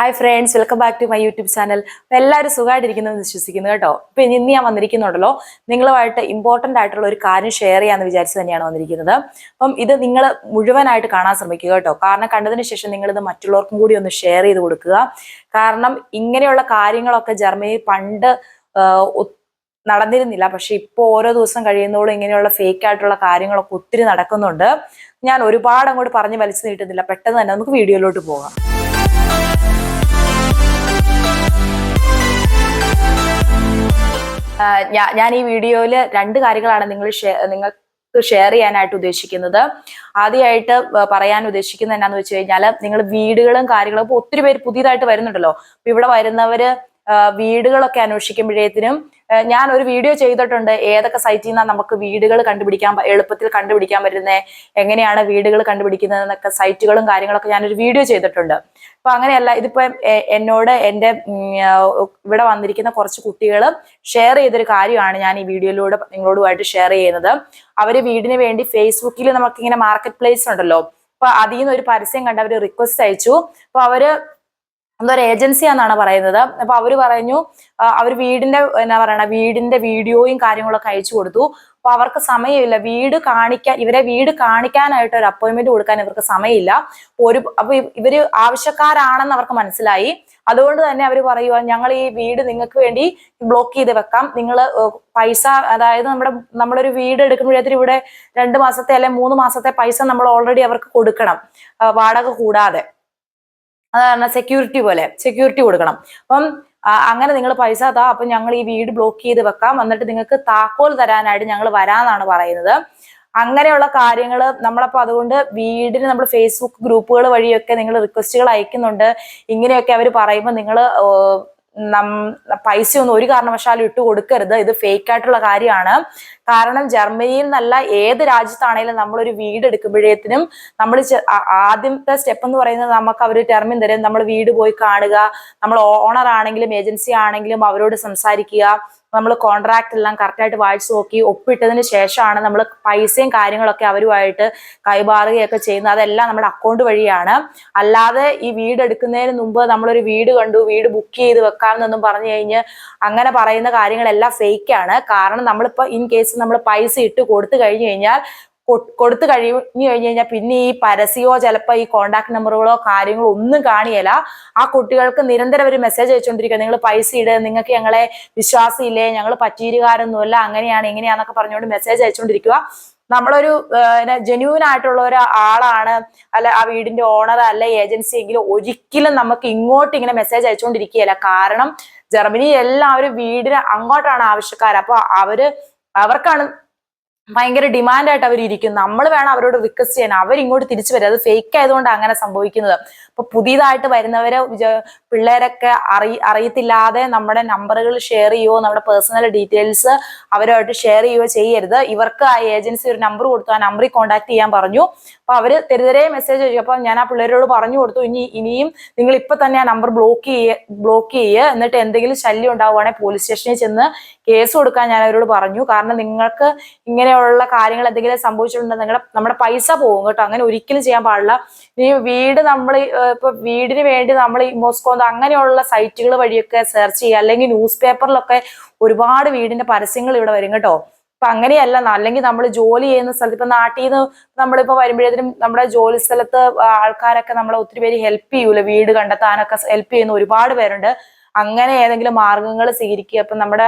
Hi friends, welcome back to my YouTube channel. അപ്പം എല്ലാവരും സുഖമായിട്ടിരിക്കുന്നതെന്ന് വിശ്വസിക്കുന്നു കേട്ടോ. അപ്പം ഇന്ന് ഞാൻ വന്നിരിക്കുന്നുണ്ടല്ലോ, നിങ്ങളുമായിട്ട് ഇമ്പോർട്ടൻ്റ് ആയിട്ടുള്ള ഒരു കാര്യം ഷെയർ ചെയ്യാമെന്ന് വിചാരിച്ച് തന്നെയാണ് വന്നിരിക്കുന്നത്. അപ്പം ഇത് നിങ്ങൾ മുഴുവനായിട്ട് കാണാൻ ശ്രമിക്കുക കേട്ടോ. കാരണം കണ്ടതിന് ശേഷം നിങ്ങളിത് മറ്റുള്ളവർക്കും കൂടി ഒന്ന് ഷെയർ ചെയ്ത് കൊടുക്കുക. കാരണം ഇങ്ങനെയുള്ള കാര്യങ്ങളൊക്കെ ജർമ്മനിയിൽ പണ്ട് നടന്നിരുന്നില്ല. പക്ഷെ ഇപ്പോൾ ഓരോ ദിവസം കഴിയുന്നതോടും ഇങ്ങനെയുള്ള ഫേക്ക് ആയിട്ടുള്ള കാര്യങ്ങളൊക്കെ ഒത്തിരി നടക്കുന്നുണ്ട്. ഞാൻ ഒരുപാട് അങ്ങോട്ട് പറഞ്ഞ് വലിച്ചു നീട്ടുന്നില്ല, പെട്ടെന്ന് തന്നെ നമുക്ക് വീഡിയോയിലോട്ട് പോകാം. ഞാൻ ഈ വീഡിയോയിൽ രണ്ട് കാര്യങ്ങളാണ് നിങ്ങൾക്ക് ഷെയർ ചെയ്യാനായിട്ട് ഉദ്ദേശിക്കുന്നത്. ആദ്യമായിട്ട് പറയാൻ ഉദ്ദേശിക്കുന്നത് എന്നാന്ന് വെച്ച് കഴിഞ്ഞാൽ, നിങ്ങൾ വീടുകളും കാര്യങ്ങളും ഇപ്പൊ ഒത്തിരി പേര് പുതിയതായിട്ട് വരുന്നുണ്ടല്ലോ. ഇവിടെ വരുന്നവര് വീടുകളൊക്കെ അന്വേഷിക്കുമ്പോഴേത്തിനും ഞാൻ ഒരു വീഡിയോ ചെയ്തിട്ടുണ്ട്. ഏതൊക്കെ സൈറ്റിൽ നിന്നാണ് നമുക്ക് വീടുകൾ എളുപ്പത്തിൽ കണ്ടുപിടിക്കാൻ പറ്റുന്നത്, എങ്ങനെയാണ് വീടുകൾ കണ്ടുപിടിക്കുന്നത് എന്നൊക്കെ സൈറ്റുകളും കാര്യങ്ങളൊക്കെ ഞാനൊരു വീഡിയോ ചെയ്തിട്ടുണ്ട്. അപ്പൊ അങ്ങനെയല്ല, ഇതിപ്പോ എന്നോട് എൻ്റെ ഇവിടെ വന്നിരിക്കുന്ന കുറച്ച് കുട്ടികൾ ഷെയർ ചെയ്തൊരു കാര്യമാണ് ഞാൻ ഈ വീഡിയോയിലൂടെ നിങ്ങളോടുമായിട്ട് ഷെയർ ചെയ്യുന്നത്. അവര് വീടിന് വേണ്ടി ഫേസ്ബുക്കിൽ നമുക്കിങ്ങനെ മാർക്കറ്റ് പ്ലേസ് ഉണ്ടല്ലോ, അപ്പൊ അതിൽ നിന്ന് ഒരു പരസ്യം കണ്ട് അവര് റിക്വസ്റ്റ് അയച്ചു. അപ്പൊ അവര് എന്തൊരു ഏജൻസിയാന്നാണ് പറയുന്നത്. അപ്പൊ അവര് പറഞ്ഞു അവർ വീടിന്റെ വീഡിയോയും കാര്യങ്ങളൊക്കെ അയച്ചു കൊടുത്തു. അപ്പൊ അവർക്ക് സമയമില്ല ഇവരെ വീട് കാണിക്കാനായിട്ട് ഒരു അപ്പോയിന്റ്മെന്റ് കൊടുക്കാൻ ഇവർക്ക് സമയമില്ല. അപ്പൊ ഇവര് ആവശ്യക്കാരാണെന്ന് അവർക്ക് മനസ്സിലായി. അതുകൊണ്ട് തന്നെ അവർ പറയുക, ഞങ്ങൾ ഈ വീട് നിങ്ങൾക്ക് വേണ്ടി ബ്ലോക്ക് ചെയ്ത് വെക്കാം. നിങ്ങൾ പൈസ, അതായത് നമ്മളൊരു വീട് എടുക്കുമ്പോഴത്തേക്കും ഇവിടെ 2 മാസത്തെ അല്ലെ 3 മാസത്തെ പൈസ നമ്മൾ ഓൾറെഡി അവർക്ക് കൊടുക്കണം, വാടക കൂടാതെ. അതാണ് സെക്യൂരിറ്റി കൊടുക്കണം. അപ്പം അങ്ങനെ നിങ്ങൾ പൈസ താ, അപ്പൊ ഞങ്ങൾ ഈ വീട് ബ്ലോക്ക് ചെയ്ത് വെക്കാം, എന്നിട്ട് നിങ്ങൾക്ക് താക്കോൽ തരാനായിട്ട് ഞങ്ങൾ വരാന്നാണ് പറയുന്നത്. അങ്ങനെയുള്ള കാര്യങ്ങൾ നമ്മളപ്പോ അതുകൊണ്ട് വീടിന് നമ്മൾ ഫേസ്ബുക്ക് ഗ്രൂപ്പുകൾ വഴിയൊക്കെ നിങ്ങൾ റിക്വസ്റ്റുകൾ അയക്കുന്നുണ്ട്. ഇങ്ങനെയൊക്കെ അവർ പറയുമ്പോൾ നിങ്ങൾ പൈസയൊന്നും ഒരു കാരണവശാലും ഇട്ട് കൊടുക്കരുത്. ഇത് ഫേക്ക് ആയിട്ടുള്ള കാര്യമാണ്. കാരണം ജർമ്മനിയിൽ നിന്നല്ല, ഏത് രാജ്യത്താണെങ്കിലും നമ്മളൊരു വീട് എടുക്കുമ്പോഴേത്തിനും നമ്മൾ ആദ്യത്തെ സ്റ്റെപ്പ് എന്ന് പറയുന്നത്, നമുക്ക് അവർ ടെർമിൻ തരും. നമ്മൾ വീട് പോയി കാണുക, നമ്മൾ ഓണർ ആണെങ്കിലും ഏജൻസി ആണെങ്കിലും അവരോട് സംസാരിക്കുക, നമ്മൾ കോൺട്രാക്ട് എല്ലാം കറക്റ്റായിട്ട് വായിച്ചു നോക്കി ഒപ്പിട്ടതിന് ശേഷമാണ് നമ്മൾ പൈസയും കാര്യങ്ങളൊക്കെ അവരുമായിട്ട് കൈമാറുകയൊക്കെ ചെയ്യുന്നത്. അതെല്ലാം നമ്മുടെ അക്കൗണ്ട് വഴിയാണ്. അല്ലാതെ ഈ വീട് എടുക്കുന്നതിന് മുമ്പ് നമ്മളൊരു വീട് കണ്ടു, വീട് ബുക്ക് ചെയ്ത് വെക്കാമെന്നൊന്നും പറഞ്ഞു കഴിഞ്ഞ് അങ്ങനെ പറയുന്ന കാര്യങ്ങളെല്ലാം ഫേക്കാണ്. കാരണം നമ്മളിപ്പോൾ ഇൻ കേസ് നമ്മൾ പൈസ ഇട്ട് കൊടുത്തു കഴിഞ്ഞാൽ പിന്നെ ഈ പരസ്യമോ ചിലപ്പോൾ ഈ കോണ്ടാക്ട് നമ്പറുകളോ കാര്യങ്ങളോ ഒന്നും കാണിയല്ല. ആ കുട്ടികൾക്ക് നിരന്തരം ഒരു മെസ്സേജ് അയച്ചുകൊണ്ടിരിക്കുക, നിങ്ങൾ പൈസ ഇട്, നിങ്ങൾക്ക് ഞങ്ങളെ വിശ്വാസമില്ലേ, ഞങ്ങൾ പറ്റീരുകാരൊന്നുമല്ല, അങ്ങനെയാണ് ഇങ്ങനെയാന്നൊക്കെ പറഞ്ഞുകൊണ്ട് മെസ്സേജ് അയച്ചുകൊണ്ടിരിക്കുക. നമ്മളൊരു ജെന്യൂൻ ആയിട്ടുള്ള ഒരാളാണ്, അല്ല ആ വീടിന്റെ ഓണർ അല്ല ഏജൻസി എങ്കിലും ഒരിക്കലും നമുക്ക് ഇങ്ങോട്ട് ഇങ്ങനെ മെസ്സേജ് അയച്ചുകൊണ്ടിരിക്കുകയല്ല. കാരണം ജർമ്മനി എല്ലാവരും വീടിന് അങ്ങോട്ടാണ് ആവശ്യക്കാർ. അപ്പൊ അവർക്കാണ് ഭയങ്കര ഡിമാൻഡായിട്ട് അവരിയ്ക്കും. നമ്മൾ വേണം അവരോട് റിക്വസ്റ്റ് ചെയ്യാൻ, അവരിങ്ങോട്ട് തിരിച്ചു വരും. അത് ഫേക്ക് ആയതുകൊണ്ട് അങ്ങനെ സംഭവിക്കുന്നത്. അപ്പൊ പുതിയതായിട്ട് വരുന്നവരെ പിള്ളേരൊക്കെ അറിയത്തില്ലാതെ നമ്മുടെ നമ്പറുകൾ ഷെയർ ചെയ്യുവോ, നമ്മുടെ പേഴ്സണൽ ഡീറ്റെയിൽസ് അവരുമായിട്ട് ഷെയർ ചെയ്യുകയോ ചെയ്യരുത്. ഇവർക്ക് ആ ഏജൻസി ഒരു നമ്പർ കൊടുത്തു, ആ നമ്പറിൽ കോൺടാക്ട് ചെയ്യാൻ പറഞ്ഞു. അപ്പൊ അവര് തെരുതെരെ മെസ്സേജ് അയച്ചു. അപ്പൊ ഞാൻ ആ പിള്ളേരോട് പറഞ്ഞു കൊടുത്തു, ഇനിയും നിങ്ങൾ ഇപ്പൊ തന്നെ ആ നമ്പർ ബ്ലോക്ക് ചെയ്യുക, എന്നിട്ട് എന്തെങ്കിലും ശല്യം ഉണ്ടാവുകയാണെങ്കിൽ പോലീസ് സ്റ്റേഷനിൽ ചെന്ന് കേസ് കൊടുക്കാൻ ഞാൻ അവരോട് പറഞ്ഞു. കാരണം നിങ്ങൾക്ക് ഇങ്ങനെയുള്ള കാര്യങ്ങൾ എന്തെങ്കിലും സംഭവിച്ചിട്ടുണ്ടെങ്കിൽ നമ്മുടെ പൈസ പോകും കേട്ടോ. അങ്ങനെ ഒരിക്കലും ചെയ്യാൻ പാടില്ല. ഈ വീട് ഇപ്പൊ വീടിന് വേണ്ടി നമ്മൾ ഈ മോസ്കോ അങ്ങനെയുള്ള സൈറ്റുകൾ വഴിയൊക്കെ സെർച്ച് ചെയ്യുക, അല്ലെങ്കിൽ ന്യൂസ് പേപ്പറിലൊക്കെ ഒരുപാട് വീടിന്റെ പരസ്യങ്ങൾ ഇവിടെ വരും കേട്ടോ. അപ്പൊ അങ്ങനെയല്ല, അല്ലെങ്കിൽ നമ്മൾ ജോലി ചെയ്യുന്ന സ്ഥലത്ത്, ഇപ്പൊ നാട്ടിൽ നിന്ന് നമ്മളിപ്പോ വരുമ്പോഴേക്കും നമ്മുടെ ജോലി സ്ഥലത്ത് ആൾക്കാരൊക്കെ നമ്മളെ ഒത്തിരി പേര് ഹെൽപ്പ് ചെയ്യൂല, വീട് കണ്ടെത്താനൊക്കെ ഹെൽപ്പ് ചെയ്യുന്ന ഒരുപാട് പേരുണ്ട്. അങ്ങനെ ഏതെങ്കിലും മാർഗങ്ങൾ സ്വീകരിക്കുക. അപ്പൊ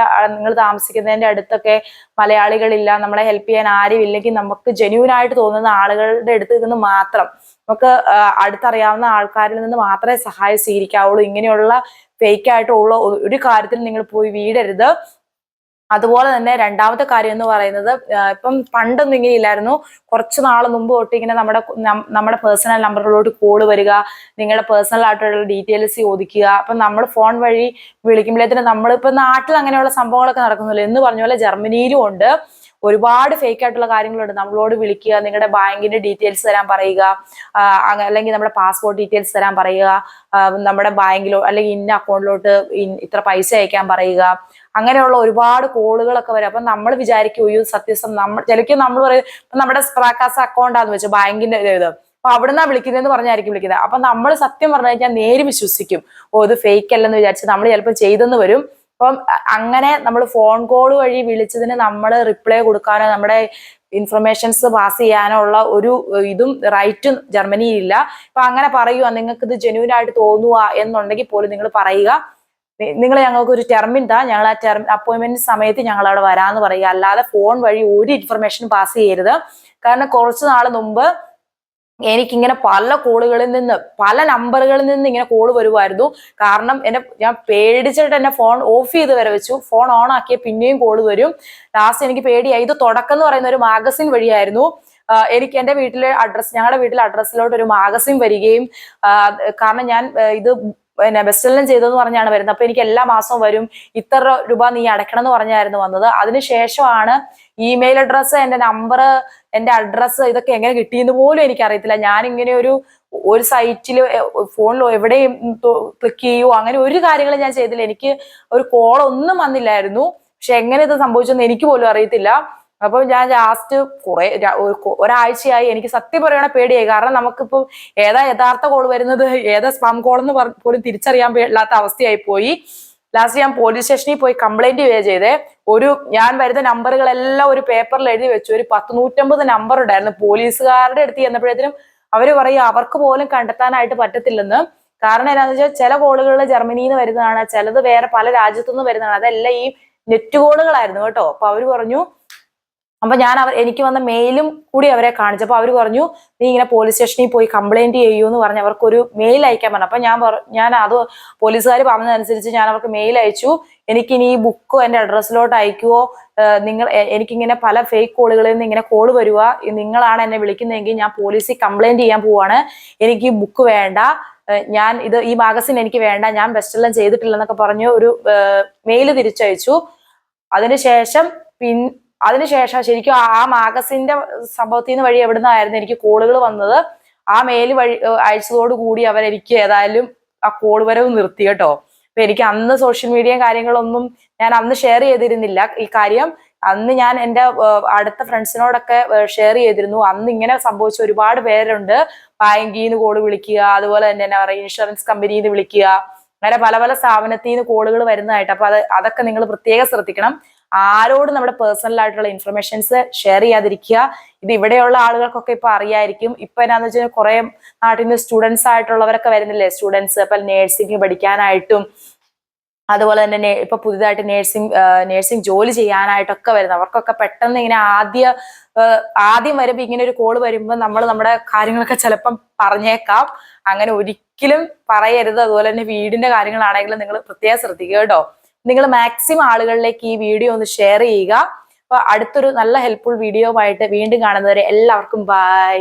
നിങ്ങൾ താമസിക്കുന്നതിന്റെ അടുത്തൊക്കെ മലയാളികളില്ല, നമ്മളെ ഹെൽപ്പ് ചെയ്യാൻ ആരും ഇല്ലെങ്കിൽ നമുക്ക് ജെന്യൂൻ ആയിട്ട് തോന്നുന്ന ആളുകളുടെ അടുത്ത് നിന്ന് മാത്രം, നമുക്ക് അടുത്തറിയാവുന്ന ആൾക്കാരിൽ നിന്ന് മാത്രമേ സഹായം സ്വീകരിക്കാവുള്ളൂ. ഇങ്ങനെയുള്ള ഫേക്ക് ആയിട്ടുള്ള ഒരു കാര്യത്തിൽ നിങ്ങൾ പോയി വീടരുത്. അതുപോലെ തന്നെ രണ്ടാമത്തെ കാര്യം എന്ന് പറയുന്നത്, ഇപ്പം പണ്ടൊന്നും ഇങ്ങനെ ഇല്ലായിരുന്നു. കുറച്ച് നാൾ മുമ്പ് തൊട്ട് ഇങ്ങനെ നമ്മുടെ പേഴ്സണൽ നമ്പറുകളോട്ട് കോള് വരിക, നിങ്ങളുടെ പേഴ്സണൽ ആയിട്ടുള്ള ഡീറ്റെയിൽസ് ചോദിക്കുക. അപ്പം നമ്മൾ ഫോൺ വഴി വിളിക്കുമ്പോഴത്തേനും നമ്മളിപ്പോ നാട്ടിൽ അങ്ങനെയുള്ള സംഭവങ്ങളൊക്കെ നടക്കുന്നില്ല എന്ന് പറഞ്ഞ പോലെ ജർമ്മനിയിലും ഉണ്ട്. ഒരുപാട് ഫേക്ക് ആയിട്ടുള്ള കാര്യങ്ങളുണ്ട്. നമ്മളോട് വിളിക്കുക, നിങ്ങളുടെ ബാങ്കിന്റെ ഡീറ്റെയിൽസ് തരാൻ പറയുക, അല്ലെങ്കിൽ നമ്മുടെ പാസ്പോർട്ട് ഡീറ്റെയിൽസ് തരാൻ പറയുക, നമ്മുടെ ബാങ്കിലോ അല്ലെങ്കിൽ ഇന്ന അക്കൗണ്ടിലോട്ട് ഇത്ര പൈസ അയക്കാൻ പറയുക. അങ്ങനെയുള്ള ഒരുപാട് കോളുകളൊക്കെ വരും. അപ്പൊ നമ്മൾ വിചാരിക്കും, സത്യസം ചിലക്കും നമ്മൾ പറയും നമ്മുടെ സ്പ്രാക്കാസ് അക്കൗണ്ടാന്ന് വെച്ചാൽ ബാങ്കിന്റെ ഇത്, അപ്പൊ അവിടുന്നാ വിളിക്കുന്നതെന്ന് പറഞ്ഞായിരിക്കും വിളിക്കുന്നത്. അപ്പൊ നമ്മൾ സത്യം പറഞ്ഞു കഴിഞ്ഞാൽ നേര് വിശ്വസിക്കും. ഇത് ഫേക്ക് അല്ലെന്ന് വിചാരിച്ച് നമ്മൾ ചിലപ്പോൾ ചെയ്തെന്ന് വരും. അപ്പം അങ്ങനെ നമ്മൾ ഫോൺ കോൾ വഴി വിളിച്ചതിന് നമ്മൾ റിപ്ലൈ കൊടുക്കാനോ നമ്മുടെ ഇൻഫർമേഷൻസ് പാസ് ചെയ്യാനോ ഉള്ള ഒരു ഇതും റൈറ്റും ജർമ്മനിയിലില്ല. ഇപ്പൊ അങ്ങനെ പറയുക, നിങ്ങൾക്ക് ഇത് ജെന്യൂൻ ആയിട്ട് തോന്നുക എന്നുണ്ടെങ്കിൽ പോലും നിങ്ങൾ പറയുക, നിങ്ങൾ ഞങ്ങൾക്ക് ഒരു ടെർമിൻ താ, ഞങ്ങൾ ആ അപ്പോയിന്റ്മെന്റ് സമയത്ത് ഞങ്ങൾ അവിടെ വരാമെന്ന് പറയുക. അല്ലാതെ ഫോൺ വഴി ഒരു ഇൻഫർമേഷൻ പാസ് ചെയ്യരുത്. കാരണം കുറച്ചു നാൾ മുമ്പ് എനിക്കിങ്ങനെ പല കോളുകളിൽ നിന്ന്, പല നമ്പറുകളിൽ നിന്ന് ഇങ്ങനെ കോള് വരുമായിരുന്നു. കാരണം ഞാൻ പേടിച്ചിട്ട് എന്നെ ഫോൺ ഓഫ് ചെയ്ത് വരെ വെച്ചു. ഫോൺ ഓൺ ആക്കിയ പിന്നെയും കോള് വരും. ലാസ്റ്റ് എനിക്ക് പേടിയായി. ഇത് തുടക്കം എന്ന് പറയുന്ന ഒരു മാഗസിൻ വഴിയായിരുന്നു. എനിക്ക് എന്റെ വീട്ടിലെ ഞങ്ങളുടെ വീട്ടിലെ അഡ്രസ്സിലോട്ട് ഒരു മാഗസിൻ വരികയും, കാരണം ഞാൻ ഇത് ബെസ്റ്റെല്ലാം ചെയ്തെന്ന് പറഞ്ഞാണ് വരുന്നത്. അപ്പൊ എനിക്ക് എല്ലാ മാസവും വരും, ഇത്ര രൂപ നീ അടയ്ക്കണം എന്ന് പറഞ്ഞായിരുന്നു വന്നത്. അതിനുശേഷമാണ് ഇമെയിൽ അഡ്രസ്സ്, എന്റെ നമ്പർ, എന്റെ അഡ്രസ്സ് ഇതൊക്കെ എങ്ങനെ കിട്ടിയെന്ന് പോലും എനിക്കറിയത്തില്ല. ഞാൻ ഇങ്ങനെ ഒരു സൈറ്റിൽ ഫോണിലോ എവിടെയും ക്ലിക്ക് ചെയ്യുവോ അങ്ങനെ ഒരു കാര്യങ്ങളും ഞാൻ ചെയ്തില്ല. എനിക്ക് ഒരു കോൾ ഒന്നും വന്നില്ലായിരുന്നു. പക്ഷെ എങ്ങനെ ഇത് സംഭവിച്ചെന്ന് എനിക്ക് പോലും അറിയത്തില്ല. അപ്പൊ ഞാൻ ലാസ്റ്റ് ഒരാഴ്ചയായി എനിക്ക് സത്യം പറയുകയാണെ പേടിയായി. കാരണം നമുക്കിപ്പോ ഏതാ യഥാർത്ഥ കോൾ വരുന്നത്, ഏതാ സ്പാം കോൾ എന്ന് പോലും തിരിച്ചറിയാൻ പാടില്ലാത്ത അവസ്ഥയായി പോയി. ലാസ്റ്റ് ഞാൻ പോലീസ് സ്റ്റേഷനിൽ പോയി കംപ്ലൈന്റ് ചെയ്തേ. ഞാൻ വരുന്ന നമ്പറുകളെല്ലാം ഒരു പേപ്പറിൽ എഴുതി വെച്ചു. ഒരു 150 നമ്പർ ഉണ്ടായിരുന്നു. പോലീസുകാരുടെ അടുത്ത് ചെന്നപ്പോഴത്തേനും അവര് പറയും അവർക്ക് പോലും കണ്ടെത്താനായിട്ട് പറ്റത്തില്ലെന്ന്. കാരണം എന്താണെന്ന് വെച്ചാൽ ചില കോളുകൾ ജർമ്മനിയിൽ നിന്ന് വരുന്നതാണ്, ചിലത് വേറെ പല രാജ്യത്തുനിന്ന് വരുന്നതാണ്. അതെല്ലാം ഈ നെറ്റ് കോളുകളായിരുന്നു കേട്ടോ. അപ്പൊ അവര് പറഞ്ഞു, അപ്പൊ ഞാൻ എനിക്ക് വന്ന മെയിലും കൂടി അവരെ കാണിച്ചപ്പോൾ അവര് പറഞ്ഞു നീ ഇങ്ങനെ പോലീസ് സ്റ്റേഷനിൽ പോയി കംപ്ലൈന്റ് ചെയ്യൂ എന്ന് പറഞ്ഞ് അവർക്കൊരു മെയിൽ അയക്കാൻ പറഞ്ഞു. അപ്പൊ ഞാൻ അത് പോലീസുകാർ പറഞ്ഞതനുസരിച്ച് ഞാൻ അവർക്ക് മെയിൽ അയച്ചു. എനിക്കിനി ഈ ബുക്കോ എന്റെ അഡ്രസ്സിലോട്ട് അയക്കുവോ, എനിക്കിങ്ങനെ പല ഫേക്ക് കോളുകളിൽ നിന്ന് ഇങ്ങനെ കോള് വരുക, നിങ്ങളാണ് എന്നെ വിളിക്കുന്നതെങ്കിൽ ഞാൻ പോലീസിൽ കംപ്ലൈന്റ് ചെയ്യാൻ പോവാണ്, എനിക്ക് ഈ ബുക്ക് വേണ്ട, ഈ മാഗസിൻ എനിക്ക് വേണ്ട, ഞാൻ ബെസ്റ്റെല്ലാം ചെയ്തിട്ടില്ലെന്നൊക്കെ പറഞ്ഞ് ഒരു മെയിൽ തിരിച്ചയച്ചു. അതിനുശേഷം ശരിക്കും ആ മാഗസിന്റെ സംഭവത്തിൽ നിന്ന് വഴി എവിടുന്നായിരുന്നു എനിക്ക് കോളുകൾ വന്നത്. ആ മെയിൽ വഴി അയച്ചതോട് കൂടി അവരെനിക്ക് ഏതായാലും ആ കോൾ വരവ് നിർത്തി കേട്ടോ. അപ്പൊ എനിക്ക് അന്ന് സോഷ്യൽ മീഡിയയും കാര്യങ്ങളൊന്നും ഞാൻ അന്ന് ഷെയർ ചെയ്തിരുന്നില്ല ഈ കാര്യം. അന്ന് ഞാൻ എൻ്റെ അടുത്ത ഫ്രണ്ട്സിനോടൊക്കെ ഷെയർ ചെയ്തിരുന്നു. അന്ന് ഇങ്ങനെ സംഭവിച്ച ഒരുപാട് പേരുണ്ട്. ബാങ്കിൽ നിന്ന് കോള് വിളിക്കുക, അതുപോലെ തന്നെ എന്നാ പറയുക ഇൻഷുറൻസ് കമ്പനിയിൽ നിന്ന് വിളിക്കുക, അങ്ങനെ പല പല സ്ഥാപനത്തിൽ നിന്ന് കോളുകൾ വരുന്നതായിട്ട്. അപ്പൊ അതൊക്കെ നിങ്ങൾ പ്രത്യേകം ശ്രദ്ധിക്കണം. ആരോടും നമ്മുടെ പേഴ്സണൽ ആയിട്ടുള്ള ഇൻഫർമേഷൻസ് ഷെയർ ചെയ്യാതിരിക്കുക. ഇത് ഇവിടെയുള്ള ആളുകൾക്കൊക്കെ ഇപ്പൊ അറിയായിരിക്കും. ഇപ്പൊ എന്നാന്ന് വെച്ചാൽ കുറെ നാട്ടിൽ നിന്ന് സ്റ്റുഡൻസ് ആയിട്ടുള്ളവരൊക്കെ വരുന്നില്ലേ, സ്റ്റുഡൻസ് ഇപ്പൊ നേഴ്സിംഗ് പഠിക്കാനായിട്ടും അതുപോലെ തന്നെ ഇപ്പൊ പുതിയതായിട്ട് നേഴ്സിംഗ് ജോലി ചെയ്യാനായിട്ടൊക്കെ വരുന്നത്. അവർക്കൊക്കെ പെട്ടെന്ന് ഇങ്ങനെ ആദ്യം വരുമ്പോ ഇങ്ങനെ ഒരു കോള് വരുമ്പോൾ നമ്മൾ നമ്മുടെ കാര്യങ്ങളൊക്കെ ചിലപ്പം പറഞ്ഞേക്കാം. അങ്ങനെ ഒരിക്കലും പറയരുത്. അതുപോലെ തന്നെ വീടിന്റെ കാര്യങ്ങളാണെങ്കിലും നിങ്ങൾ പ്രത്യേകം ശ്രദ്ധിക്കുക കേട്ടോ. നിങ്ങൾ മാക്സിമം ആളുകളിലേക്ക് ഈ വീഡിയോ ഒന്ന് ഷെയർ ചെയ്യുക. അപ്പൊ അടുത്തൊരു നല്ല ഹെൽപ്ഫുൾ വീഡിയോ ആയിട്ട് വീണ്ടും കാണുന്നവരെ എല്ലാവർക്കും ബൈ.